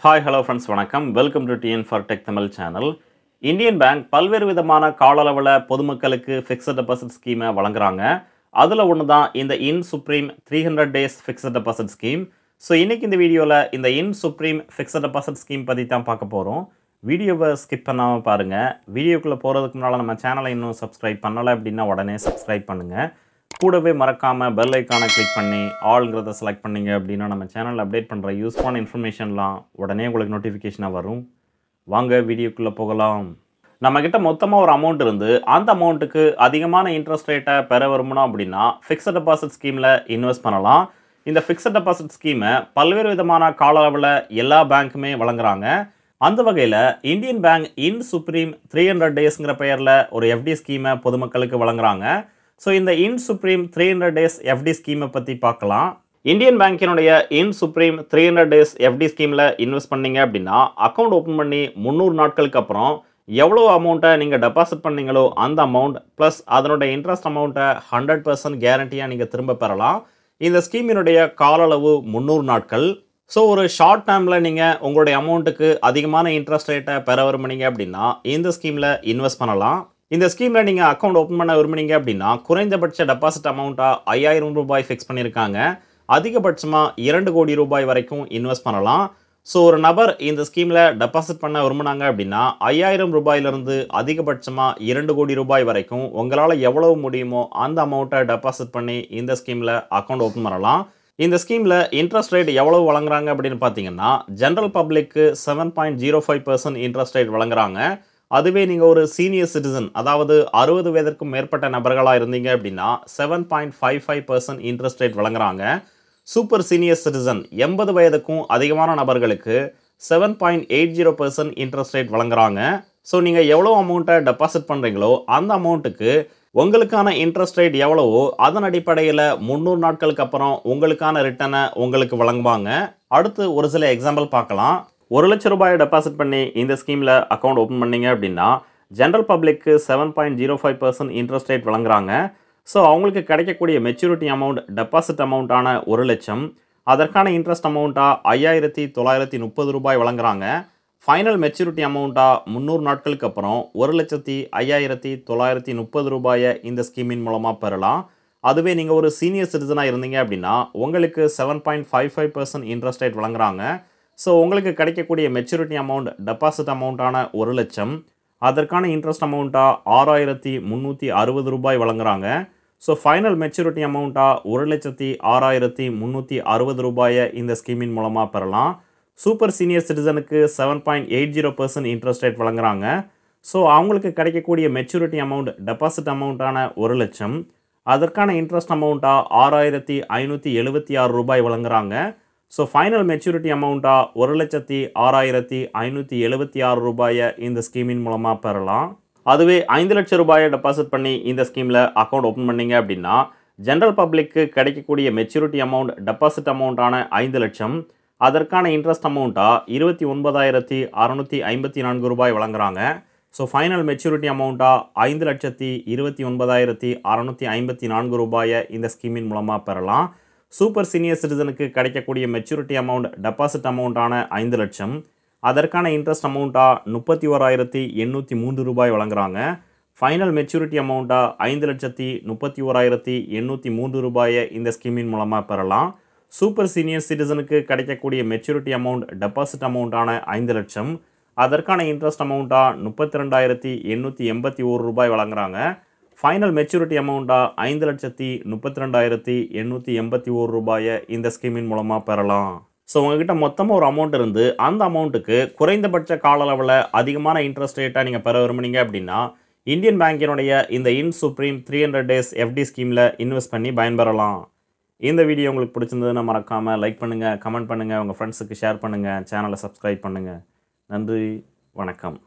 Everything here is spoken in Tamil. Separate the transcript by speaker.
Speaker 1: Hi, hello friends, வணக்கம். Welcome to TN for Tech Tamil channel. Indian bank பல்வேறு விதமான கால அளவுல பொதுமக்களுக்கு ஃபிக்ஸட் டெபாசிட் ஸ்கீமை வழங்குறாங்க. அதுல ஒன்று தான் இந்த Ind Supreme 300 days fixed deposit scheme. So இன்னைக்கு இந்த வீடியோவில் இந்த Ind Supreme fixed deposit scheme பற்றி தான் பார்க்க போகிறோம். வீடியோவை ஸ்கிப் பண்ணாமல் பாருங்கள். வீடியோக்குள்ளே போகிறதுக்கு முன்னால் நம்ம சேனலை இன்னும் சப்ஸ்கிரைப் பண்ணலை அப்படின்னா உடனே சப்ஸ்கிரைப் பண்ணுங்கள். கூடவே மறக்காமல் பெல் ஐக்கானை கிளிக் பண்ணி ஆல்ங்கிறத செலக்ட் பண்ணிங்க அப்படின்னா நம்ம சேனலில் அப்டேட் பண்ணுற யூஸ்ஃபுல்லான இன்ஃபர்மேஷன்லாம் உடனே உங்களுக்கு நோட்டிஃபிகேஷனாக வரும். வாங்க வீடியோக்குள்ளே போகலாம். நம்மக்கிட்ட மொத்தமாக ஒரு அமௌண்ட் இருந்து அந்த அமௌண்ட்டுக்கு அதிகமான இன்ட்ரெஸ்ட் ரேட்டை பெற விரும்பணும் அப்படின்னா ஃபிக்ஸட் டெபாசிட் ஸ்கீமில் இன்வெஸ்ட் பண்ணலாம். இந்த ஃபிக்ஸட் டெபாசிட் ஸ்கீமை பல்வேறு விதமான கால அளவில் எல்லா பேங்க்குமே வழங்குறாங்க. அந்த வகையில் இந்தியன் பேங்க் இன் சுப்ரீம் 300 டேஸ்ங்கிற பெயரில் ஒரு எஃப்டி ஸ்கீமை பொதுமக்களுக்கு வழங்குறாங்க. ஸோ இந்த இன் சுப்ரீம் 300 டேஸ் எஃப்டி ஸ்கீமை பற்றி பார்க்கலாம். இந்தியன் பேங்கினுடைய இன் சுப்ரீம் 300 டேஸ் எஃப்டி ஸ்கீமில் இன்வெஸ்ட் பண்ணீங்க அப்படின்னா அக்கௌண்ட் ஓப்பன் பண்ணி 300 நாட்களுக்கு அப்புறம் எவ்வளோ அமௌண்ட்டை நீங்கள் டெபாசிட் பண்ணீங்களோ அந்த அமௌண்ட் ப்ளஸ் அதனுடைய இன்ட்ரெஸ்ட் அமௌண்ட்டை 100% கேரண்டியாக நீங்கள் திரும்ப பெறலாம். இந்த ஸ்கீமினுடைய கால அளவு 300 நாட்கள். ஸோ ஒரு ஷார்ட் டேர்மில் நீங்கள் உங்களுடைய அமௌண்ட்டுக்கு அதிகமான இன்ட்ரெஸ்ட் ரேட்டை பெற விரும்புனீங்க அப்படின்னா இந்த ஸ்கீமில் இன்வெஸ்ட் பண்ணலாம். இந்த ஸ்கீமில் நீங்கள் அக்கௌண்ட் ஓப்பன் பண்ண விரும்புனீங்க அப்படின்னா குறைந்தபட்ச டெபாசிட் அமௌண்ட்டாக 5000 ரூபாய் ஃபிக்ஸ் பண்ணியிருக்காங்க. அதிகபட்சமாக 2 கோடி ரூபாய் வரைக்கும் இன்வெஸ்ட் பண்ணலாம். ஸோ ஒரு நபர் இந்த ஸ்கீமில் டெபாசிட் பண்ண விரும்புனாங்க அப்படின்னா 5000 ரூபாயிலிருந்து அதிகபட்சமாக 2 கோடி ரூபாய் வரைக்கும் உங்களால் எவ்வளவு முடியுமோ அந்த அமௌண்ட்டை டெபாசிட் பண்ணி இந்த ஸ்கீமில் அக்கௌண்ட் ஓப்பன் பண்ணலாம். இந்த ஸ்கீமில் இன்ட்ரெஸ்ட் ரேட் எவ்வளவு வழங்குறாங்க அப்படின்னு பார்த்தீங்கன்னா ஜென்ரல் பப்ளிக்கு 7.05% இன்ட்ரெஸ்ட் ரேட் வழங்குறாங்க. அதுவே நீங்கள் ஒரு சீனியர் சிட்டிசன் அதாவது 60 வயதிற்கும் மேற்பட்ட நபர்களாக இருந்தீங்க அப்படின்னா 7.55% இன்ட்ரெஸ்ட் ரேட் வழங்குறாங்க. சூப்பர் சீனியர் சிட்டிசன் 80 வயதுக்கும் அதிகமான நபர்களுக்கு 7.80% இன்ட்ரெஸ்ட் ரேட் வழங்குறாங்க. ஸோ நீங்கள் எவ்வளோ அமௌண்ட்டை டெபாசிட் பண்ணுறீங்களோ அந்த அமௌண்ட்டுக்கு உங்களுக்கான இன்ட்ரெஸ்ட் ரேட் எவ்வளவோ அதன் அடிப்படையில் 300 நாட்களுக்கு அப்புறம் உங்களுக்கான ரிட்டனை உங்களுக்கு வழங்குவாங்க. அடுத்து ஒரு சில எக்ஸாம்பிள் பார்க்கலாம். 1 லட்ச ரூபாயை டெபாசிட் பண்ணி இந்த ஸ்கீமில் அக்கௌண்ட் ஓப்பன் பண்ணீங்க அப்படின்னா ஜென்ரல் பப்ளிக்கு 7.05% இன்ட்ரெஸ்ட் ரேட் வழங்குறாங்க. ஸோ அவங்களுக்கு கிடைக்கக்கூடிய மெச்சூரிட்டி அமௌண்ட் டெபாசிட் அமௌண்ட்டான 1 லட்சம், அதற்கான இன்ட்ரெஸ்ட் அமௌண்ட்டாக 5930 ரூபாய் வழங்குறாங்க. ஃபைனல் மெச்சூரிட்டி அமௌண்ட்டாக 300 நாட்களுக்கு அப்புறம் 1,05,930 ரூபாயை இந்த ஸ்கீமின் மூலமாக பெறலாம். அதுவே நீங்கள் ஒரு சீனியர் சிட்டிசனாக இருந்தீங்க அப்படின்னா உங்களுக்கு 7.55% இன்ட்ரெஸ்ட் ரேட் வழங்குறாங்க. ஸோ உங்களுக்கு கிடைக்கக்கூடிய மெச்சூரிட்டி அமௌண்ட் டெபாசிட் அமௌண்ட்டான 1 லட்சம், அதற்கான இன்ட்ரெஸ்ட் அமௌண்ட்டாக 6360 ரூபாய் வழங்குறாங்க. ஸோ ஃபைனல் மெச்சூரிட்டி அமௌண்ட்டாக 1,06,360 ரூபாயை இந்த ஸ்கீமின் மூலமாக பெறலாம். சூப்பர் சீனியர் சிட்டிசனுக்கு 7.80% இன்ட்ரெஸ்ட் ரேட் வழங்குறாங்க. ஸோ அவங்களுக்கு கிடைக்கக்கூடிய மெச்சூரிட்டி அமௌண்ட் டெபாசிட் அமௌண்ட்டான 1 லட்சம், அதற்கான இன்ட்ரெஸ்ட் அமௌண்ட்டாக 6576 ரூபாய் வழங்குறாங்க. ஸோ ஃபைனல் மெச்சூரிட்டி அமௌண்ட்டாக 1,06,576 ரூபாயை இந்த ஸ்கீமின் மூலமாக பெறலாம். அதுவே 5 லட்சம் ரூபாயை டெபாசிட் பண்ணி இந்த ஸ்கீமில் அக்கௌண்ட் ஓப்பன் பண்ணீங்க அப்படின்னா ஜென்ரல் பப்ளிக்கு கிடைக்கக்கூடிய மெச்சூரிட்டி அமௌண்ட் டெபாசிட் அமௌண்ட்டான 5 லட்சம், அதற்கான இன்ட்ரெஸ்ட் அமௌண்ட்டாக 29,654 ரூபாய் வழங்குறாங்க. ஸோ ஃபைனல் மெச்சூரிட்டி அமௌண்ட்டாக 5,29,654 ரூபாயை இந்த ஸ்கீமின் மூலமாக பெறலாம். சூப்பர் சீனியர் சிட்டிசனுக்கு கிடைக்கக்கூடிய மெச்சூரிட்டி அமௌண்ட் டெபாசிட் அமௌண்ட்டான 5 லட்சம், அதற்கான இன்ட்ரெஸ்ட் அமௌண்ட்டாக 31,803 ரூபாய் வழங்குறாங்க. ஃபைனல் மெச்சூரிட்டி அமௌண்ட்டாக 5,31,803 ரூபாயை இந்த ஸ்கீமின் மூலமாக பெறலாம். சூப்பர் சீனியர் சிட்டிசனுக்கு கிடைக்கக்கூடிய மெச்சூரிட்டி அமௌண்ட் டெபாசிட் அமௌண்ட்டான 5 லட்சம், அதற்கான இன்ட்ரெஸ்ட் அமௌண்ட்டாக 32,881 ரூபாய் வழங்குறாங்க. ஃபைனல் மெச்சூரிட்டி அமௌண்ட்டாக 5,32,881 ரூபாயை இந்த ஸ்கீமின் மூலமாக பெறலாம். ஸோ உங்ககிட்ட மொத்தமாக ஒரு அமௌண்ட் இருந்து அந்த அமௌண்ட்டுக்கு குறைந்தபட்ச கால அளவில் அதிகமான இன்ட்ரெஸ்ட் ரேட்டாக நீங்கள் பெற விரும்புனீங்க அப்படின்னா இந்தியன் பேங்கினுடைய இந்த இன் சுப்ரீம் 300 டேஸ் எஃப்டி ஸ்கீமில் இன்வெஸ்ட் பண்ணி பயன்பெறலாம். இந்த வீடியோ உங்களுக்கு பிடிச்சிருந்ததுன்னா மறக்காமல் லைக் பண்ணுங்கள், கமெண்ட் பண்ணுங்கள், உங்கள் ஃப்ரெண்ட்ஸுக்கு ஷேர் பண்ணுங்கள், சேனலை சப்ஸ்கிரைப் பண்ணுங்கள். நன்றி, வணக்கம்.